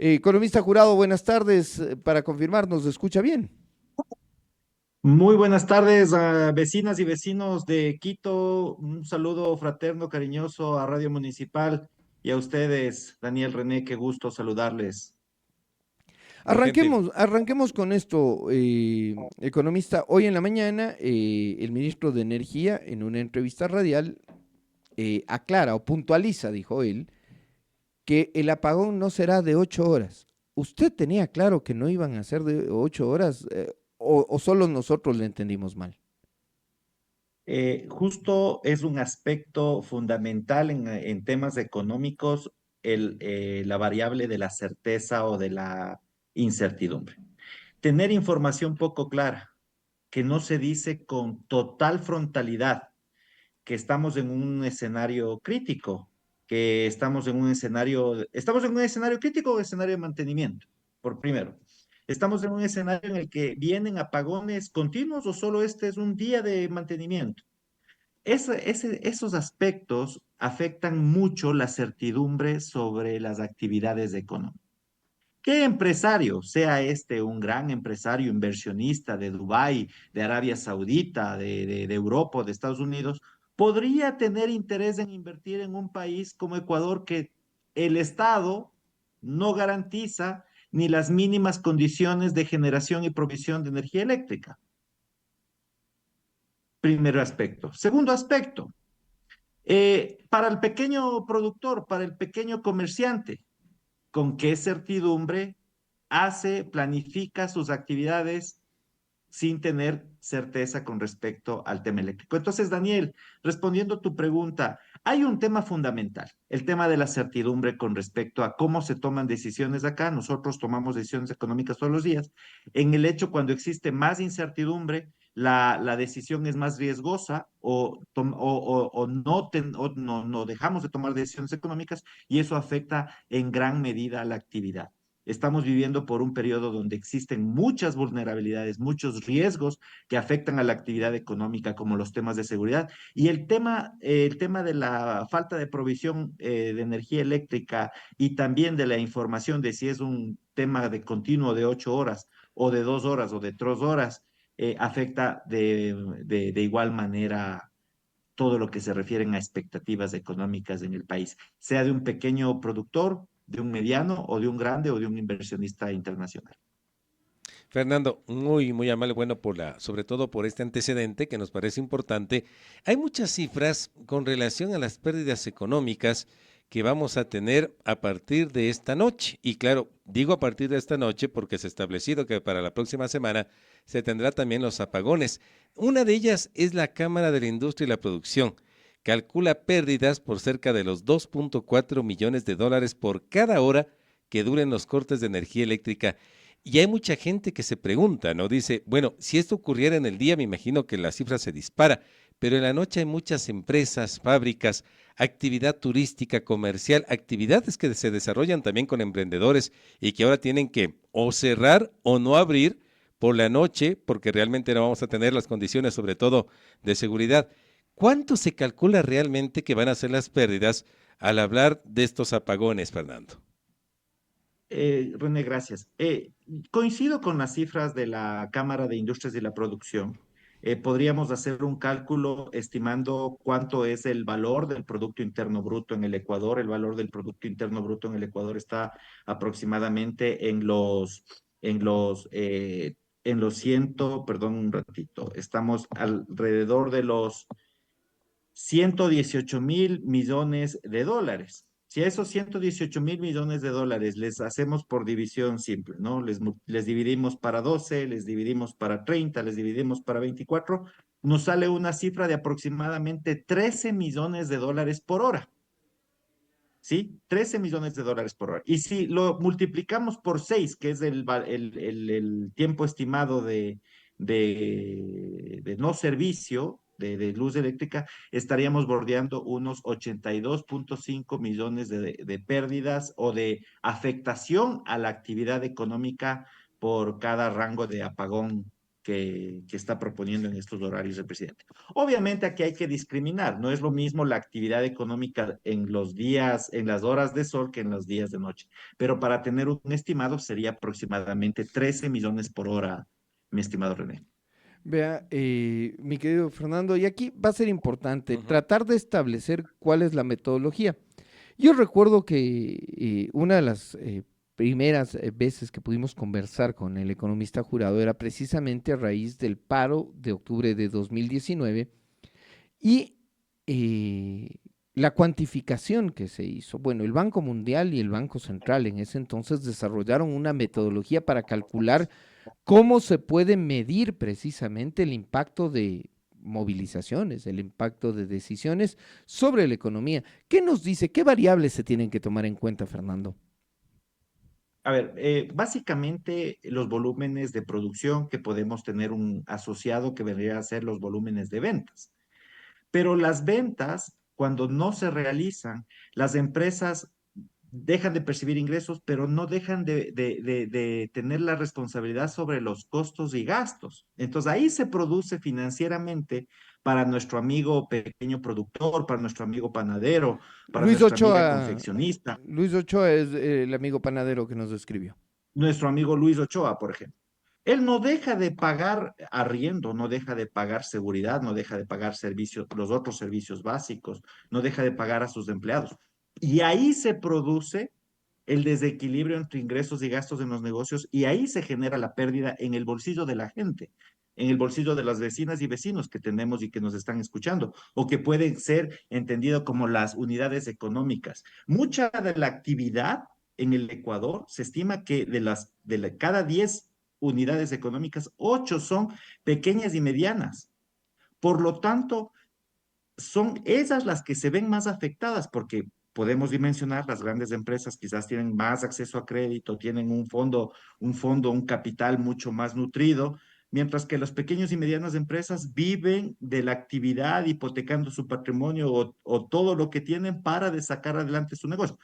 Economista Jurado, buenas tardes. Para confirmar, ¿nos escucha bien? Muy buenas tardes, a vecinas y vecinos de Quito. Un saludo fraterno, cariñoso a Radio Municipal y a ustedes, Daniel René, qué gusto saludarles. Muy gentil. Arranquemos con esto, economista. Hoy en la mañana, el ministro de Energía, en una entrevista radial, aclara o puntualiza, dijo él, que el apagón no será de 8 horas. ¿Usted tenía claro que no iban a ser de 8 horas o solo nosotros le entendimos mal? Justo es un aspecto fundamental en temas económicos, la variable de la certeza o de la incertidumbre. Tener información poco clara, que no se dice con total frontalidad que estamos en un escenario crítico, que estamos en un escenario crítico o escenario de mantenimiento, por primero. Estamos en un escenario en el que vienen apagones continuos o solo este es un día de mantenimiento. Esos aspectos afectan mucho la certidumbre sobre las actividades económicas. ¿Qué empresario, sea este un gran empresario inversionista de Dubái, de Arabia Saudita, de Europa o de Estados Unidos, podría tener interés en invertir en un país como Ecuador que el Estado no garantiza ni las mínimas condiciones de generación y provisión de energía eléctrica? Primer aspecto. Segundo aspecto, para el pequeño productor, para el pequeño comerciante, ¿con qué certidumbre planifica sus actividades sin tener certeza con respecto al tema eléctrico? Entonces, Daniel, respondiendo a tu pregunta, hay un tema fundamental, el tema de la certidumbre con respecto a cómo se toman decisiones acá. Nosotros tomamos decisiones económicas todos los días. En el hecho, cuando existe más incertidumbre, la decisión es más riesgosa o no, no dejamos de tomar decisiones económicas y eso afecta en gran medida a la actividad. Estamos viviendo por un periodo donde existen muchas vulnerabilidades, muchos riesgos que afectan a la actividad económica, como los temas de seguridad. Y el tema de la falta de provisión de energía eléctrica y también de la información de si es un tema de continuo de 8 horas o de 2 horas o de 3 horas, afecta de igual manera todo lo que se refieren a expectativas económicas en el país, sea de un pequeño productor, de un mediano o de un grande o de un inversionista internacional. Fernando, muy amable, bueno, sobre todo por este antecedente que nos parece importante. Hay muchas cifras con relación a las pérdidas económicas que vamos a tener a partir de esta noche. Y claro, digo a partir de esta noche porque se ha establecido que para la próxima semana se tendrá también los apagones. Una de ellas es la Cámara de la Industria y la Producción. Calcula pérdidas por cerca de los 2.4 millones de dólares por cada hora que duren los cortes de energía eléctrica. Y hay mucha gente que se pregunta, ¿no? Dice, bueno, si esto ocurriera en el día, me imagino que la cifra se dispara, pero en la noche hay muchas empresas, fábricas, actividad turística, comercial, actividades que se desarrollan también con emprendedores y que ahora tienen que o cerrar o no abrir por la noche, porque realmente no vamos a tener las condiciones, sobre todo de seguridad. ¿Cuánto se calcula realmente que van a ser las pérdidas al hablar de estos apagones, Fernando? René, gracias. Coincido con las cifras de la Cámara de Industrias y la Producción. Podríamos hacer un cálculo estimando cuánto es el valor del Producto Interno Bruto en el Ecuador. El valor del Producto Interno Bruto en el Ecuador está aproximadamente en los ciento, perdón un ratito, estamos alrededor de los 118.000 millones de dólares. Si a esos 118.000 millones de dólares les hacemos por división simple, ¿no? Les dividimos para 12, les dividimos para 30, les dividimos para 24, nos sale una cifra de aproximadamente 13 millones de dólares por hora. ¿Sí? 13 millones de dólares por hora. Y si lo multiplicamos por 6, que es el tiempo estimado de no servicio de luz eléctrica, estaríamos bordeando unos 82.5 millones de pérdidas o de afectación a la actividad económica por cada rango de apagón que está proponiendo en estos horarios el presidente. Obviamente aquí hay que discriminar, no es lo mismo la actividad económica en los días, en las horas de sol que en los días de noche, pero para tener un estimado sería aproximadamente 13 millones por hora, mi estimado René. Vea, mi querido Fernando, y aquí va a ser importante Ujú. tratar de establecer cuál es la metodología. Yo recuerdo que una de las primeras veces que pudimos conversar con el economista jurado era precisamente a raíz del paro de octubre de 2019 y la cuantificación que se hizo. Bueno, el Banco Mundial y el Banco Central en ese entonces desarrollaron una metodología para calcular cómo se puede medir precisamente el impacto de movilizaciones, el impacto de decisiones sobre la economía. ¿Qué nos dice? ¿Qué variables se tienen que tomar en cuenta, Fernando? A ver, básicamente los volúmenes de producción que podemos tener un asociado que vendría a ser los volúmenes de ventas. Pero las ventas, cuando no se realizan, las empresas dejan de percibir ingresos, pero no dejan de tener la responsabilidad sobre los costos y gastos. Entonces ahí se produce financieramente para nuestro amigo pequeño productor, para nuestro amigo panadero, para Luis nuestra amiga Ochoa, confeccionista, Luis Ochoa es el amigo panadero que nos describió. nuestro amigo Luis Ochoa, por ejemplo. Él no deja de pagar arriendo, no deja de pagar seguridad, no deja de pagar servicios, los otros servicios básicos, no deja de pagar a sus empleados. Y ahí se produce el desequilibrio entre ingresos y gastos en los negocios y ahí se genera la pérdida en el bolsillo de la gente, en el bolsillo de las vecinas y vecinos que tenemos y que nos están escuchando, o que pueden ser entendido como las unidades económicas. Mucha de la actividad en el Ecuador se estima que cada 10 unidades económicas, 8 son pequeñas y medianas. Por lo tanto, son esas las que se ven más afectadas porque podemos dimensionar, las grandes empresas quizás tienen más acceso a crédito, tienen un capital mucho más nutrido, mientras que las pequeñas y medianas empresas viven de la actividad, hipotecando su patrimonio o todo lo que tienen para de sacar adelante su negocio.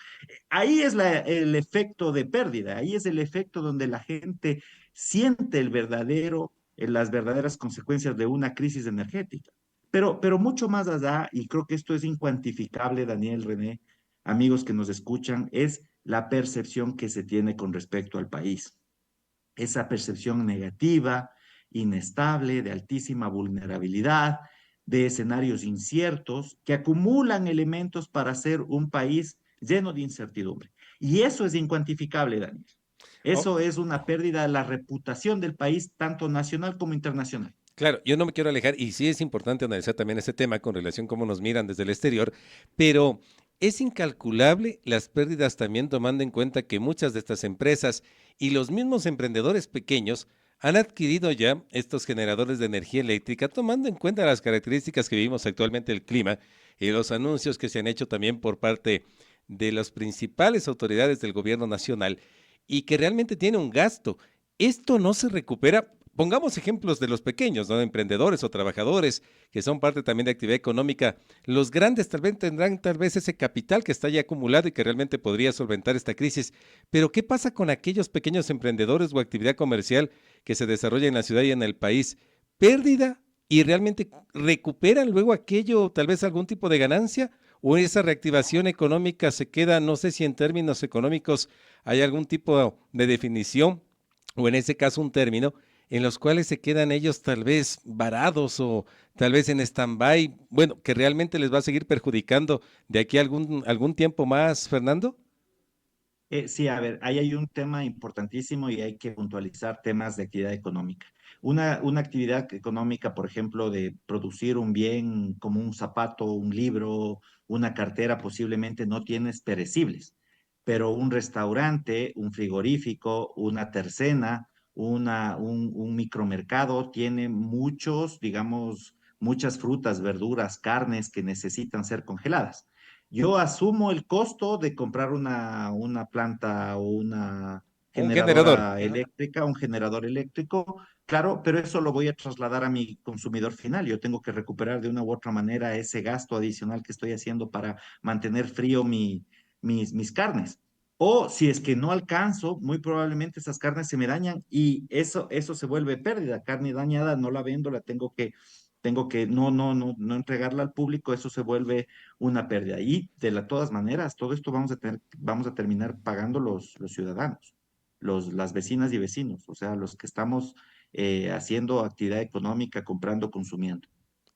Ahí es el efecto de pérdida, ahí es el efecto donde la gente siente las verdaderas consecuencias de una crisis energética. Pero mucho más allá, y creo que esto es incuantificable, Daniel, René, amigos que nos escuchan, es la percepción que se tiene con respecto al país. Esa percepción negativa, inestable, de altísima vulnerabilidad, de escenarios inciertos, que acumulan elementos para ser un país lleno de incertidumbre. Y eso es incuantificable, Daniel. Oh, Eso es una pérdida de la reputación del país, tanto nacional como internacional. claro, yo no me quiero alejar y sí es importante analizar también ese tema con relación a cómo nos miran desde el exterior, pero es incalculable las pérdidas también tomando en cuenta que muchas de estas empresas y los mismos emprendedores pequeños han adquirido ya estos generadores de energía eléctrica tomando en cuenta las características que vivimos actualmente del clima y los anuncios que se han hecho también por parte de las principales autoridades del gobierno nacional y que realmente tiene un gasto. Esto no se recupera. Pongamos ejemplos de los pequeños, ¿no? Emprendedores o trabajadores que son parte también de actividad económica. Los grandes tal vez tendrán tal vez ese capital que está ya acumulado y que realmente podría solventar esta crisis. Pero ¿qué pasa con aquellos pequeños emprendedores o actividad comercial que se desarrolla en la ciudad y en el país? Pérdida y realmente recuperan luego aquello, tal vez algún tipo de ganancia o esa reactivación económica se queda, no sé si en términos económicos hay algún tipo de definición o en ese caso un término en los cuales se quedan ellos tal vez varados o tal vez en stand-by, bueno, que realmente les va a seguir perjudicando de aquí a algún tiempo más, Fernando. Sí, a ver, ahí hay un tema importantísimo y hay que puntualizar temas de actividad económica. Una actividad económica, por ejemplo, de producir un bien como un zapato, un libro, una cartera, posiblemente no tienes perecibles, pero un restaurante, un frigorífico, una tercena, un micromercado tiene muchos, digamos, muchas frutas, verduras, carnes que necesitan ser congeladas. Yo asumo el costo de comprar una planta o una Un generador. generadora eléctrica, un generador eléctrico, claro, pero eso lo voy a trasladar a mi consumidor final. Yo tengo que recuperar de una u otra manera ese gasto adicional que estoy haciendo para mantener frío mis carnes. O si es que no alcanzo, muy probablemente esas carnes se me dañan y eso se vuelve pérdida. Carne dañada no la vendo, tengo que no entregarla al público, eso se vuelve una pérdida. Y todas maneras, todo esto vamos a terminar pagando los ciudadanos, las vecinas y vecinos, o sea, los que estamos haciendo actividad económica, comprando, consumiendo.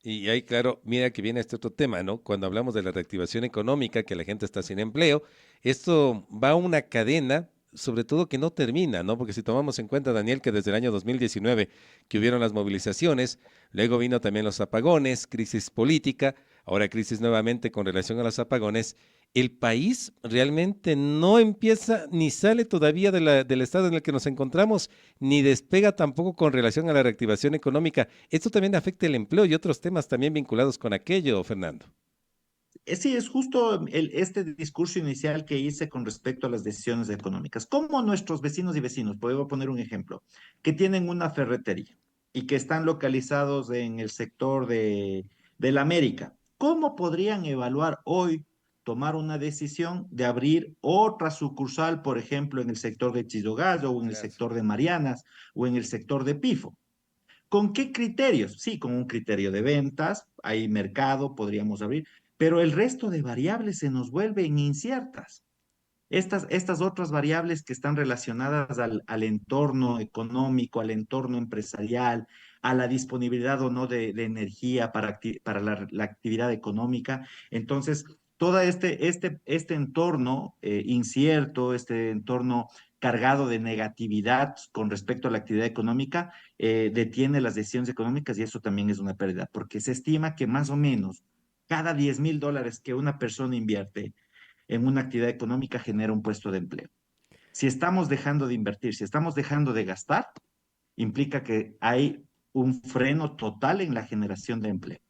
Y ahí, claro, mira que viene este otro tema, ¿no? Cuando hablamos de la reactivación económica, que la gente está sin empleo, esto va a una cadena, sobre todo que no termina, ¿no? Porque si tomamos en cuenta, Daniel, que desde el año 2019 que hubieron las movilizaciones, luego vino también los apagones, crisis política, ahora crisis nuevamente con relación a los apagones, el país realmente no empieza ni sale todavía del estado en el que nos encontramos, ni despega tampoco con relación a la reactivación económica. Esto también afecta el empleo y otros temas también vinculados con aquello, Fernando. Sí, es justo este discurso inicial que hice con respecto a las decisiones económicas. Como nuestros vecinos y vecinos, puedo poner un ejemplo, que tienen una ferretería y que están localizados en el sector de la América, ¿cómo podrían evaluar hoy tomar una decisión de abrir otra sucursal, por ejemplo, en el sector de Chillogallo o en el Gracias. sector de Marianas o en el sector de Pifo? ¿Con qué criterios? Sí, con un criterio de ventas, hay mercado, podríamos abrir, pero el resto de variables se nos vuelven inciertas. Estas otras variables que están relacionadas al entorno económico, al entorno empresarial, a la disponibilidad o no de energía para la actividad económica. Entonces, todo este entorno incierto, este entorno cargado de negatividad con respecto a la actividad económica, detiene las decisiones económicas y eso también es una pérdida, porque se estima que más o menos cada $10,000 que una persona invierte en una actividad económica genera un puesto de empleo. Si estamos dejando de invertir, si estamos dejando de gastar, implica que hay un freno total en la generación de empleo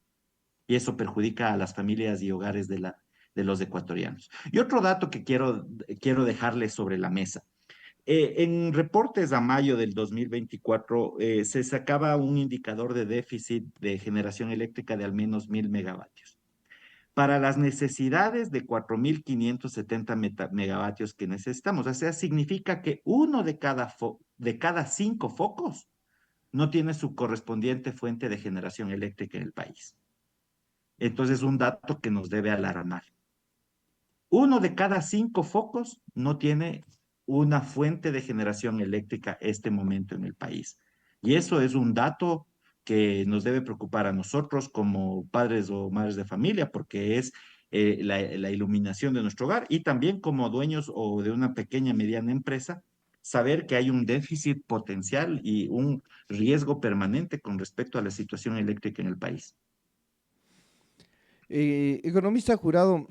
y eso perjudica a las familias y hogares de los ecuatorianos. Y otro dato que quiero dejarles sobre la mesa. En reportes a mayo del 2024 se sacaba un indicador de déficit de generación eléctrica de al menos 1,000 megavatios para las necesidades de 4,570 megavatios que necesitamos. O sea, significa que uno de cada 5 focos no tiene su correspondiente fuente de generación eléctrica en el país. Entonces, un dato que nos debe alarmar. Uno de cada 5 focos no tiene una fuente de generación eléctrica este momento en el país. Y eso es un dato que nos debe preocupar a nosotros como padres o madres de familia, porque es la iluminación de nuestro hogar y también como dueños o de una pequeña, mediana empresa, saber que hay un déficit potencial y un riesgo permanente con respecto a la situación eléctrica en el país. Economista Jurado,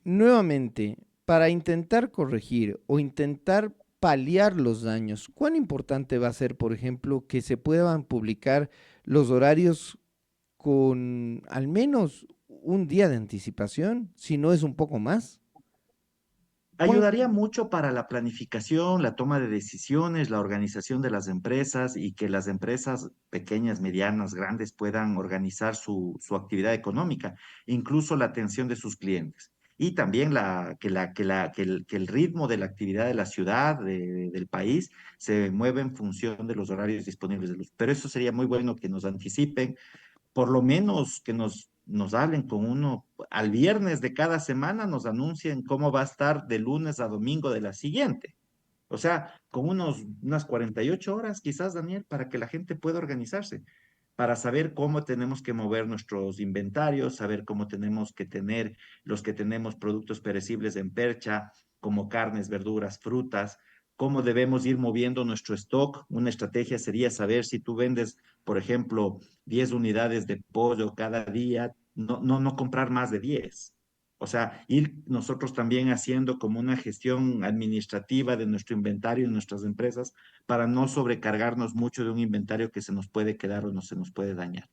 nuevamente, para intentar corregir o intentar paliar los daños, ¿cuán importante va a ser, por ejemplo, que se puedan publicar los horarios con al menos un día de anticipación, si no es un poco más? ¿Cuán- Ayudaría mucho para la planificación, la toma de decisiones, la organización de las empresas y que las empresas pequeñas, medianas, grandes puedan organizar su actividad económica, incluso la atención de sus clientes. Y también que el ritmo de la actividad de la ciudad, del país, se mueva en función de los horarios disponibles de luz. Pero eso sería muy bueno que nos anticipen por lo menos que nos hablen con uno, al viernes de cada semana nos anuncien cómo va a estar de lunes a domingo de la siguiente. O sea, con unas 48 horas quizás, Daniel, para que la gente pueda organizarse, para saber cómo tenemos que mover nuestros inventarios, saber cómo tenemos que tener los que tenemos productos perecibles en percha, como carnes, verduras, frutas, cómo debemos ir moviendo nuestro stock. Una estrategia sería saber si tú vendes, por ejemplo, 10 unidades de pollo cada día, no comprar más de 10. O sea, ir nosotros también haciendo como una gestión administrativa de nuestro inventario en nuestras empresas para no sobrecargarnos mucho de un inventario que se nos puede quedar o no se nos puede dañar.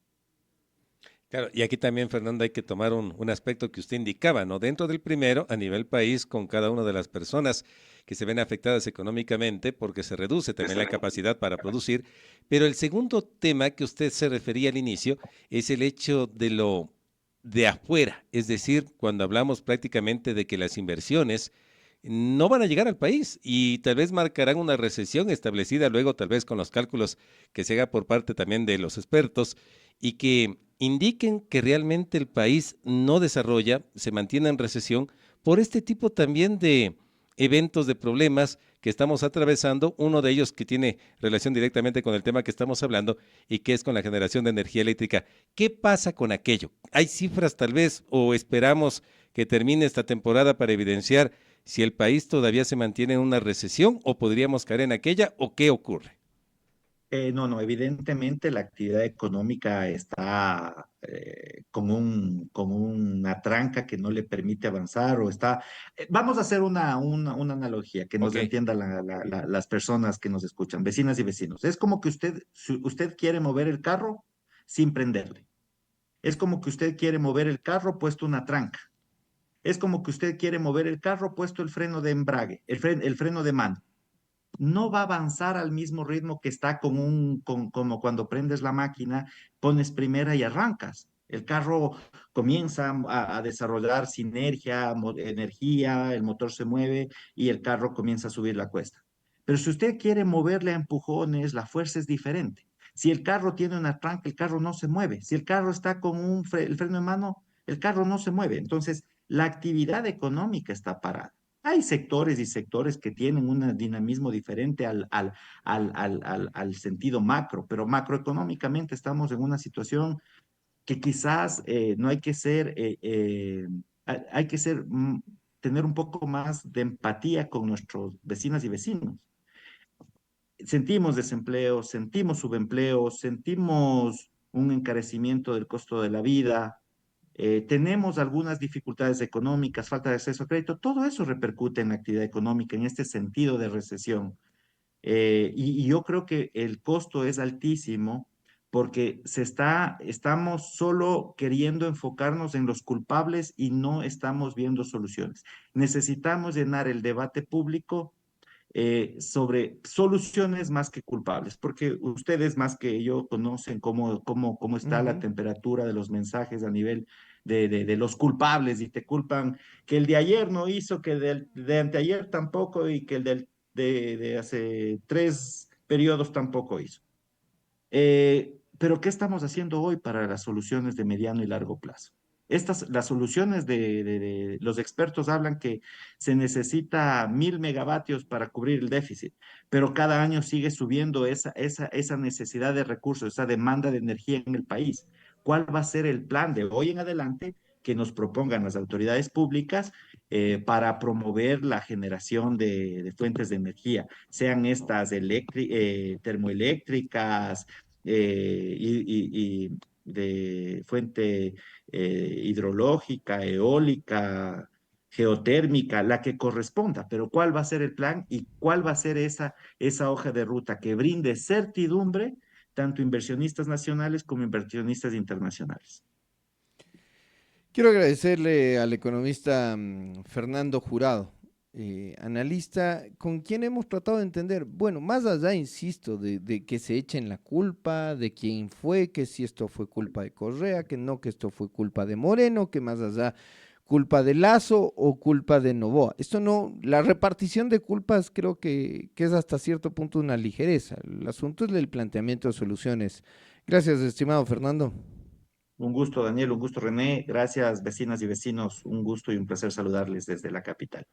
Claro, y aquí también, Fernando, hay que tomar un aspecto que usted indicaba, ¿no? Dentro del primero, a nivel país, con cada una de las personas que se ven afectadas económicamente, porque se reduce también la capacidad para producir. Pero el segundo tema que usted se refería al inicio es el hecho de lo de afuera, es decir, cuando hablamos prácticamente de que las inversiones no van a llegar al país y tal vez marcarán una recesión establecida luego, tal vez con los cálculos que se haga por parte también de los expertos y que indiquen que realmente el país no desarrolla, se mantiene en recesión por este tipo también de eventos, de problemas que estamos atravesando, uno de ellos que tiene relación directamente con el tema que estamos hablando y que es con la generación de energía eléctrica. ¿Qué pasa con aquello? ¿Hay cifras tal vez o esperamos que termine esta temporada para evidenciar si el país todavía se mantiene en una recesión o podríamos caer en aquella o qué ocurre? No, no, evidentemente la actividad económica está con una tranca que no le permite avanzar o está... vamos a hacer una analogía que nos Ok, entiendan las personas que nos escuchan, vecinas y vecinos. Es como que usted quiere mover el carro sin prenderle. Es como que usted quiere mover el carro puesto una tranca. Es como que usted quiere mover el carro puesto el freno de embrague, el freno de mano. No va a avanzar al mismo ritmo que está como cuando prendes la máquina, pones primera y arrancas. El carro comienza a desarrollar sinergia, energía, el motor se mueve y el carro comienza a subir la cuesta. Pero si usted quiere moverle a empujones, la fuerza es diferente. Si el carro tiene una tranca, el carro no se mueve. Si el carro está con el freno en mano, el carro no se mueve. Entonces, la actividad económica está parada. Hay sectores y sectores que tienen un dinamismo diferente al sentido macro, pero macroeconómicamente estamos en una situación que quizás no hay que ser, hay que ser, tener un poco más de empatía con nuestros vecinas y vecinos. Sentimos desempleo, sentimos subempleo, sentimos un encarecimiento del costo de la vida, tenemos algunas dificultades económicas, falta de acceso a crédito, todo eso repercute en la actividad económica, en este sentido de recesión. Y yo creo que el costo es altísimo porque estamos solo queriendo enfocarnos en los culpables y no estamos viendo soluciones. Necesitamos llenar el debate público sobre soluciones más que culpables, porque ustedes más que yo conocen cómo está la Ujú. temperatura de los mensajes a nivel de los culpables y te culpan que el de ayer no hizo, que el de anteayer tampoco y que el de hace 3 periodos tampoco hizo. Pero ¿qué estamos haciendo hoy para las soluciones de mediano y largo plazo? Las soluciones los expertos hablan que se necesita 1.000 megavatios para cubrir el déficit, pero cada año sigue subiendo esa necesidad de recursos, esa demanda de energía en el país. ¿Cuál va a ser el plan de hoy en adelante que nos propongan las autoridades públicas para promover la generación de fuentes de energía, sean estas termoeléctricas, y de fuente hidrológica, eólica, geotérmica, la que corresponda, pero cuál va a ser el plan y cuál va a ser esa hoja de ruta que brinde certidumbre tanto inversionistas nacionales como inversionistas internacionales. Quiero agradecerle al economista Fernando Jurado, analista con quien hemos tratado de entender, bueno, más allá, insisto, de que se echen la culpa, de quién fue, que si esto fue culpa de Correa, que no, que esto fue culpa de Moreno, que más allá culpa de Lazo o culpa de Novoa. Esto no, la repartición de culpas creo que es hasta cierto punto una ligereza. El asunto es el planteamiento de soluciones. Gracias, estimado Fernando. Un gusto, Daniel, un gusto, René. Gracias, vecinas y vecinos. Un gusto y un placer saludarles desde la capital.